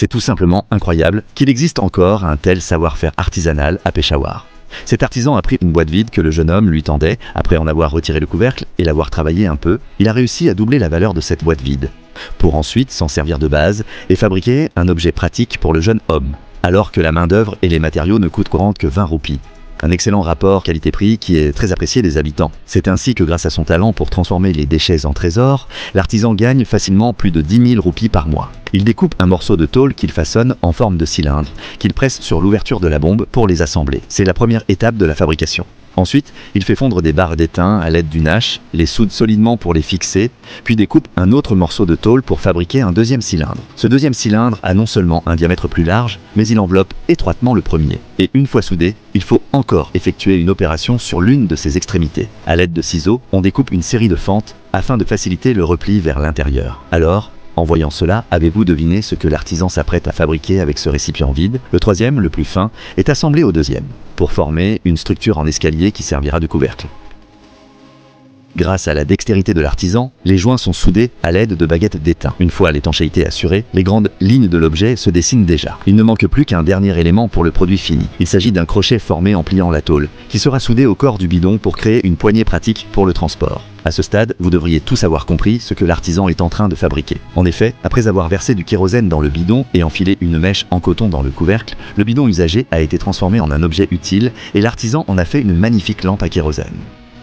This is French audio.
C'est tout simplement incroyable qu'il existe encore un tel savoir-faire artisanal à Peshawar. Cet artisan a pris une boîte vide que le jeune homme lui tendait, après en avoir retiré le couvercle et l'avoir travaillé un peu, il a réussi à doubler la valeur de cette boîte vide, pour ensuite s'en servir de base et fabriquer un objet pratique pour le jeune homme, alors que la main-d'œuvre et les matériaux ne coûtent couramment que 20 roupies. Un excellent rapport qualité-prix qui est très apprécié des habitants. C'est ainsi que grâce à son talent pour transformer les déchets en trésors, l'artisan gagne facilement plus de 10 000 roupies par mois. Il découpe un morceau de tôle qu'il façonne en forme de cylindre, qu'il presse sur l'ouverture de la bombe pour les assembler. C'est la première étape de la fabrication. Ensuite, il fait fondre des barres d'étain à l'aide d'une hache, les soude solidement pour les fixer, puis découpe un autre morceau de tôle pour fabriquer un deuxième cylindre. Ce deuxième cylindre a non seulement un diamètre plus large, mais il enveloppe étroitement le premier. Et une fois soudé, il faut encore effectuer une opération sur l'une de ses extrémités. À l'aide de ciseaux, on découpe une série de fentes afin de faciliter le repli vers l'intérieur. Alors, en voyant cela, avez-vous deviné ce que l'artisan s'apprête à fabriquer avec ce récipient vide? Le troisième, le plus fin, est assemblé au deuxième, pour former une structure en escalier qui servira de couvercle. Grâce à la dextérité de l'artisan, les joints sont soudés à l'aide de baguettes d'étain. Une fois l'étanchéité assurée, les grandes lignes de l'objet se dessinent déjà. Il ne manque plus qu'un dernier élément pour le produit fini. Il s'agit d'un crochet formé en pliant la tôle, qui sera soudé au corps du bidon pour créer une poignée pratique pour le transport. À ce stade, vous devriez tous avoir compris ce que l'artisan est en train de fabriquer. En effet, après avoir versé du kérosène dans le bidon et enfilé une mèche en coton dans le couvercle, le bidon usagé a été transformé en un objet utile et l'artisan en a fait une magnifique lampe à kérosène.